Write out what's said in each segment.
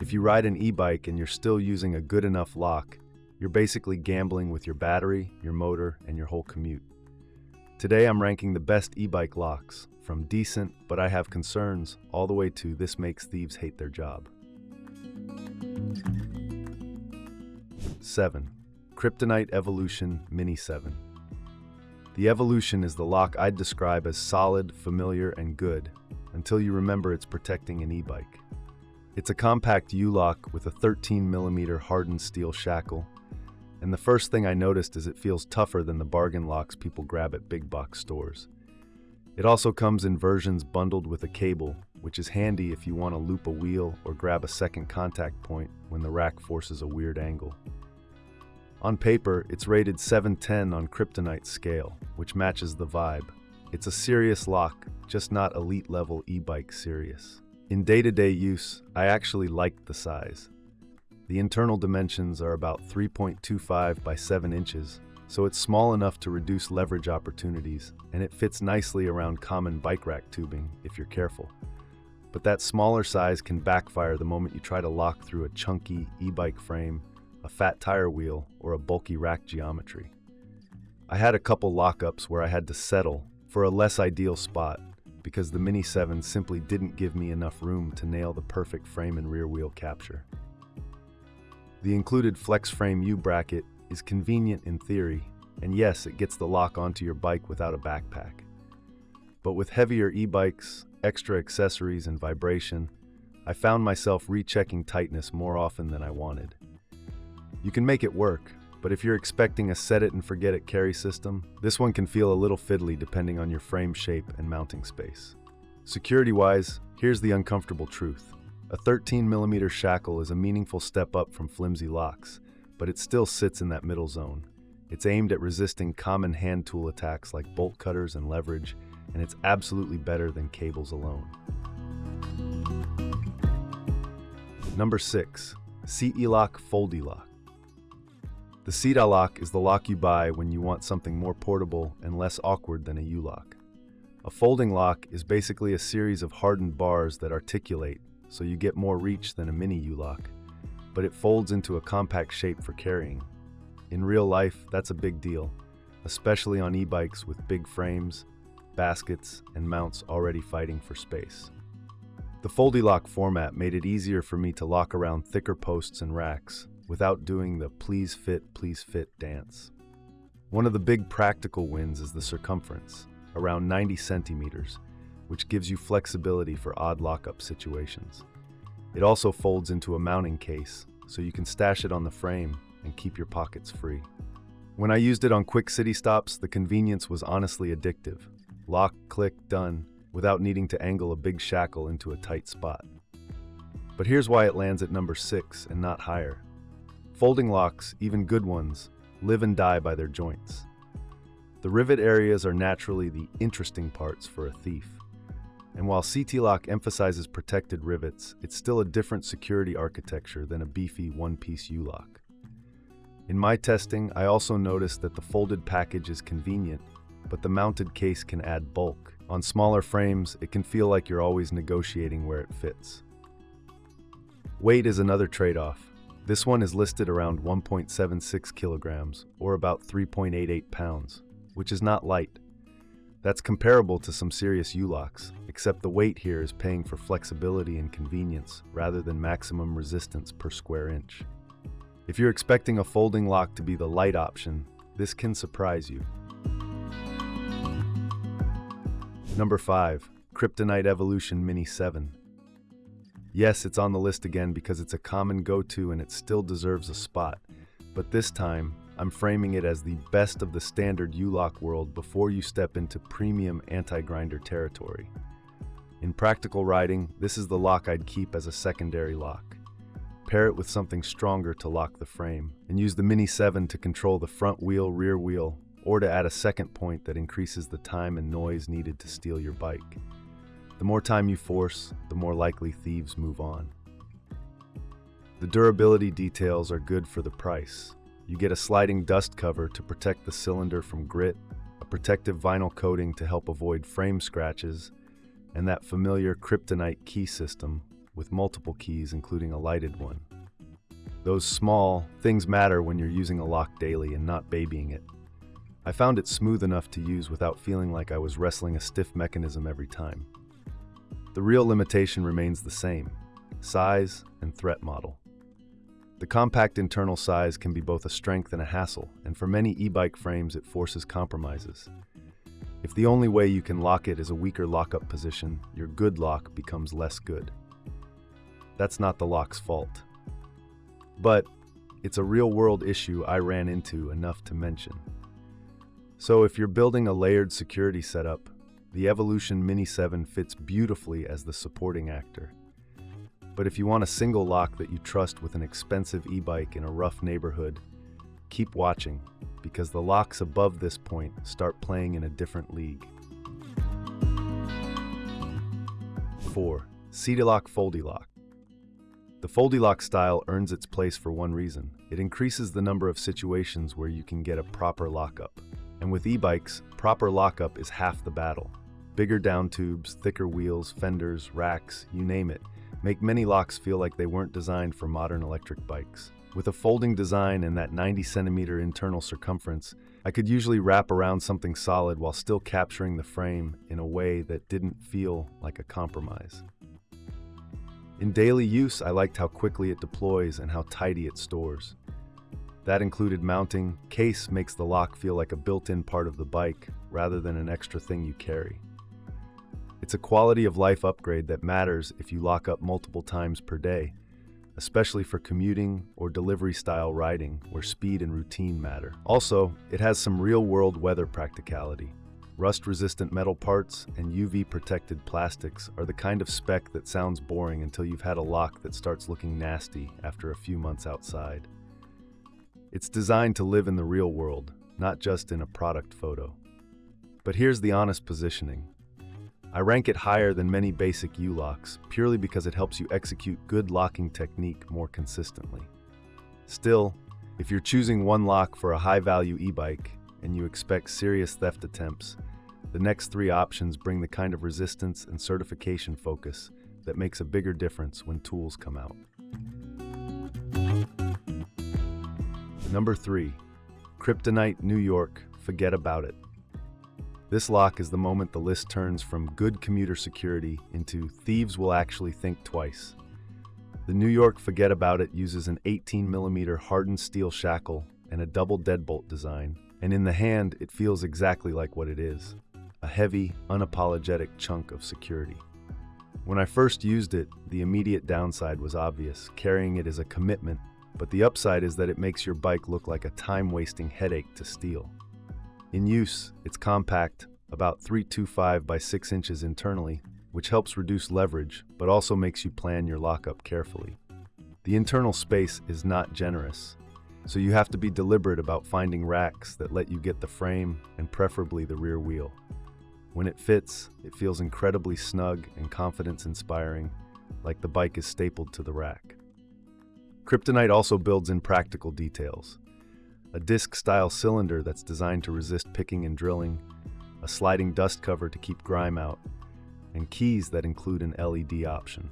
if you ride an e-bike and you're still using a good enough lock, you're basically gambling with your battery, your motor, and your whole commute. Today I'm ranking the best e-bike locks, from decent but I have concerns, all the way to this makes thieves hate their job. 7. Kryptonite Evolution Mini 7. The Evolution is the lock I'd describe as solid, familiar, and good, until you remember it's protecting an e-bike. It's a compact U-lock with a 13mm hardened steel shackle, and the first thing I noticed is it feels tougher than the bargain locks people grab at big box stores. It also comes in versions bundled with a cable, which is handy if you want to loop a wheel or grab a second contact point when the rack forces a weird angle. On paper, it's rated 7/10 on Kryptonite's scale, which matches the vibe. It's a serious lock, just not elite-level e-bike serious. In day-to-day use, I actually liked the size. The internal dimensions are about 3.25 by 7 inches, so it's small enough to reduce leverage opportunities, and it fits nicely around common bike rack tubing if you're careful. But that smaller size can backfire the moment you try to lock through a chunky e-bike frame, a fat tire wheel, or a bulky rack geometry. I had a couple lockups where I had to settle for a less ideal spot because the Mini 7 simply didn't give me enough room to nail the perfect frame and rear wheel capture. The included flex frame U-bracket is convenient in theory, and yes, it gets the lock onto your bike without a backpack. But with heavier e-bikes, extra accessories, and vibration, I found myself rechecking tightness more often than I wanted. You can make it work, but if you're expecting a set-it-and-forget-it carry system, this one can feel a little fiddly depending on your frame shape and mounting space. Security-wise, here's the uncomfortable truth. A 13mm shackle is a meaningful step up from flimsy locks, but it still sits in that middle zone. It's aimed at resisting common hand tool attacks like bolt cutters and leverage, and it's absolutely better than cables alone. Number 6. Seatylock FoldyLock. The Seatylock is the lock you buy when you want something more portable and less awkward than a U-lock. A folding lock is basically a series of hardened bars that articulate, so you get more reach than a mini U-lock, but it folds into a compact shape for carrying. In real life, that's a big deal, especially on e-bikes with big frames, baskets, and mounts already fighting for space. The FoldyLock format made it easier for me to lock around thicker posts and racks without doing the please fit dance. One of the big practical wins is the circumference, around 90 centimeters, which gives you flexibility for odd lockup situations. It also folds into a mounting case, so you can stash it on the frame and keep your pockets free. When I used it on quick city stops, the convenience was honestly addictive. Lock, click, done, without needing to angle a big shackle into a tight spot. But here's why it lands at number 6 and not higher. Folding locks, even good ones, live and die by their joints. The rivet areas are naturally the interesting parts for a thief. And while Seatylock emphasizes protected rivets, it's still a different security architecture than a beefy one-piece U-lock. In my testing, I also noticed that the folded package is convenient, but the mounted case can add bulk. On smaller frames, it can feel like you're always negotiating where it fits. Weight is another trade-off. This one is listed around 1.76 kilograms, or about 3.88 pounds, which is not light. That's comparable to some serious U-locks, except the weight here is paying for flexibility and convenience rather than maximum resistance per square inch. If you're expecting a folding lock to be the light option, this can surprise you. Number 5. Kryptonite Evolution Mini 7. Yes, it's on the list again because it's a common go-to and it still deserves a spot, but this time, I'm framing it as the best of the standard U-lock world before you step into premium anti-grinder territory. In practical riding, this is the lock I'd keep as a secondary lock. Pair it with something stronger to lock the frame, and use the Mini 7 to control the front wheel, rear wheel, or to add a second point that increases the time and noise needed to steal your bike. The more time you force, the more likely thieves move on. The durability details are good for the price. You get a sliding dust cover to protect the cylinder from grit, a protective vinyl coating to help avoid frame scratches, and that familiar Kryptonite key system with multiple keys, including a lighted one. Those small things matter when you're using a lock daily and not babying it. I found it smooth enough to use without feeling like I was wrestling a stiff mechanism every time. The real limitation remains the same: size and threat model. The compact internal size can be both a strength and a hassle, and for many e-bike frames it forces compromises. If the only way you can lock it is a weaker lockup position, your good lock becomes less good. That's not the lock's fault. But it's a real-world issue I ran into enough to mention. So if you're building a layered security setup, the Evolution Mini 7 fits beautifully as the supporting actor. But if you want a single lock that you trust with an expensive e-bike in a rough neighborhood, keep watching, because the locks above this point start playing in a different league. 4. Seatylock FoldyLock. The FoldyLock style earns its place for one reason: it increases the number of situations where you can get a proper lockup. And with e-bikes, proper lockup is half the battle. Bigger down tubes, thicker wheels, fenders, racks, you name it, make many locks feel like they weren't designed for modern electric bikes. With a folding design and that 90-centimeter internal circumference, I could usually wrap around something solid while still capturing the frame in a way that didn't feel like a compromise. In daily use, I liked how quickly it deploys and how tidy it stores. That included mounting. Case makes the lock feel like a built-in part of the bike rather than an extra thing you carry. It's a quality of life upgrade that matters if you lock up multiple times per day, especially for commuting or delivery-style riding where speed and routine matter. Also, it has some real-world weather practicality. Rust-resistant metal parts and UV-protected plastics are the kind of spec that sounds boring until you've had a lock that starts looking nasty after a few months outside. It's designed to live in the real world, not just in a product photo. But here's the honest positioning. I rank it higher than many basic U-locks purely because it helps you execute good locking technique more consistently. Still, if you're choosing one lock for a high-value e-bike and you expect serious theft attempts, the next three options bring the kind of resistance and certification focus that makes a bigger difference when tools come out. Number 3. Kryptonite New York Fahgettaboutit. This lock is the moment the list turns from good commuter security into thieves will actually think twice. The New York Fahgettaboutit uses an 18mm hardened steel shackle and a double deadbolt design, and in the hand it feels exactly like what it is: a heavy, unapologetic chunk of security. When I first used it, the immediate downside was obvious. Carrying it is a commitment, but the upside is that it makes your bike look like a time-wasting headache to steal. In use, it's compact, about 325 by 6 inches internally, which helps reduce leverage, but also makes you plan your lockup carefully. The internal space is not generous, so you have to be deliberate about finding racks that let you get the frame and preferably the rear wheel. When it fits, it feels incredibly snug and confidence-inspiring, like the bike is stapled to the rack. Kryptonite also builds in practical details: a disc-style cylinder that's designed to resist picking and drilling, a sliding dust cover to keep grime out, and keys that include an LED option.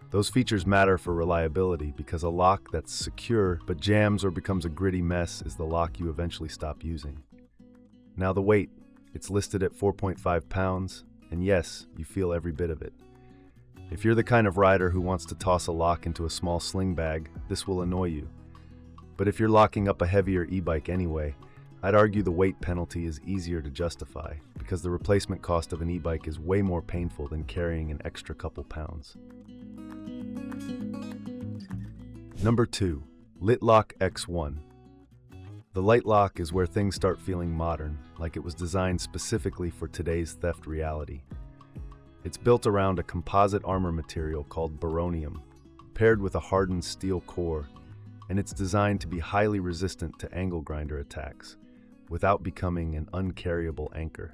Those features matter for reliability because a lock that's secure but jams or becomes a gritty mess is the lock you eventually stop using. Now the weight. It's listed at 4.5 pounds, and yes, you feel every bit of it. If you're the kind of rider who wants to toss a lock into a small sling bag, this will annoy you. But if you're locking up a heavier e-bike anyway, I'd argue the weight penalty is easier to justify because the replacement cost of an e-bike is way more painful than carrying an extra couple pounds. Number 2. LITELOK X1. The LITELOK is where things start feeling modern, like it was designed specifically for today's theft reality. It's built around a composite armor material called boronium, paired with a hardened steel core, and it's designed to be highly resistant to angle grinder attacks, without becoming an uncarryable anchor.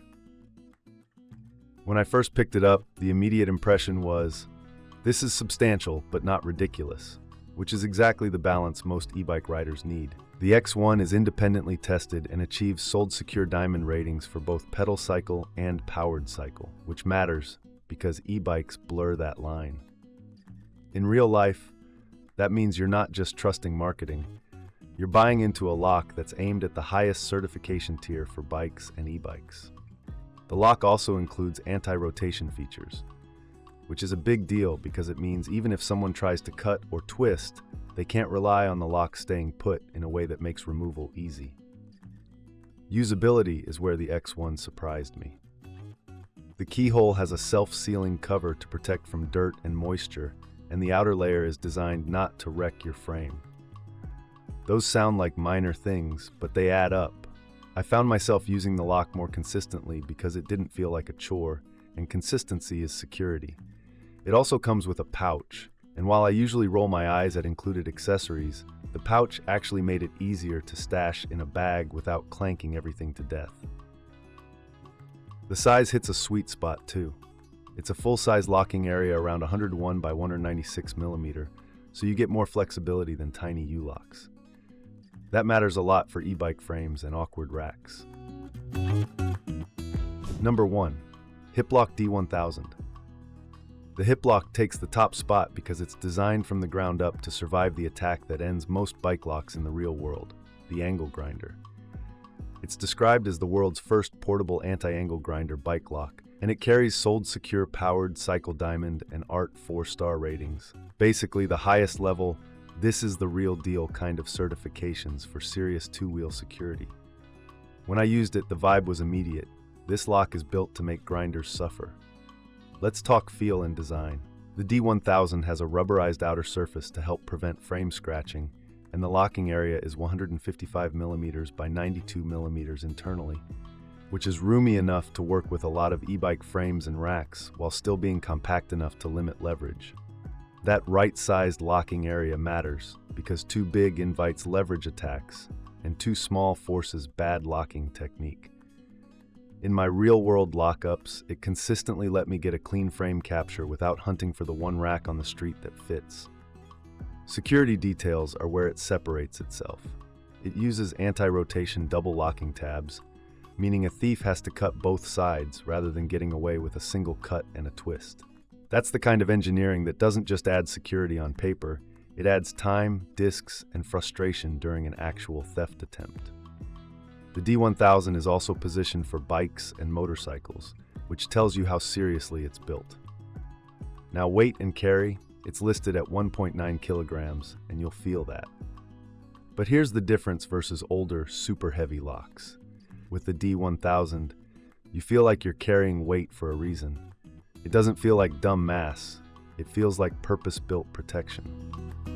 When I first picked it up, the immediate impression was, this is substantial but not ridiculous, which is exactly the balance most e-bike riders need. The X1 is independently tested and achieves Sold Secure Diamond ratings for both pedal cycle and powered cycle, which matters because e-bikes blur that line. In real life, that means you're not just trusting marketing. You're buying into a lock that's aimed at the highest certification tier for bikes and e-bikes. The lock also includes anti-rotation features, which is a big deal because it means even if someone tries to cut or twist, they can't rely on the lock staying put in a way that makes removal easy. Usability is where the X1 surprised me. The keyhole has a self-sealing cover to protect from dirt and moisture, and the outer layer is designed not to wreck your frame. Those sound like minor things, but they add up. I found myself using the lock more consistently because it didn't feel like a chore, and consistency is security. It also comes with a pouch, and while I usually roll my eyes at included accessories, the pouch actually made it easier to stash in a bag without clanking everything to death. The size hits a sweet spot too. It's a full-size locking area around 101 by 196 millimeter, so you get more flexibility than tiny U-locks. That matters a lot for e-bike frames and awkward racks. Number 1. Hiplok D1000. The Hiplok takes the top spot because it's designed from the ground up to survive the attack that ends most bike locks in the real world, the angle grinder. It's described as the world's first portable anti-angle grinder bike lock, and it carries Sold Secure powered Cycle Diamond and ART 4-star ratings. Basically the highest level, this is the real deal kind of certifications for serious two-wheel security. When I used it, the vibe was immediate. This lock is built to make grinders suffer. Let's talk feel and design. The D1000 has a rubberized outer surface to help prevent frame scratching, and the locking area is 155 millimeters by 92 millimeters internally, which is roomy enough to work with a lot of e-bike frames and racks while still being compact enough to limit leverage. That right-sized locking area matters because too big invites leverage attacks and too small forces bad locking technique. In my real-world lockups, it consistently let me get a clean frame capture without hunting for the one rack on the street that fits. Security details are where it separates itself. It uses anti-rotation double locking tabs, meaning a thief has to cut both sides rather than getting away with a single cut and a twist. That's the kind of engineering that doesn't just add security on paper, it adds time, discs, and frustration during an actual theft attempt. The D1000 is also positioned for bikes and motorcycles, which tells you how seriously it's built. Now weight and carry, it's listed at 1.9 kilograms, and you'll feel that. But here's the difference versus older, super heavy locks. With the D1000, you feel like you're carrying weight for a reason. It doesn't feel like dumb mass, it feels like purpose-built protection.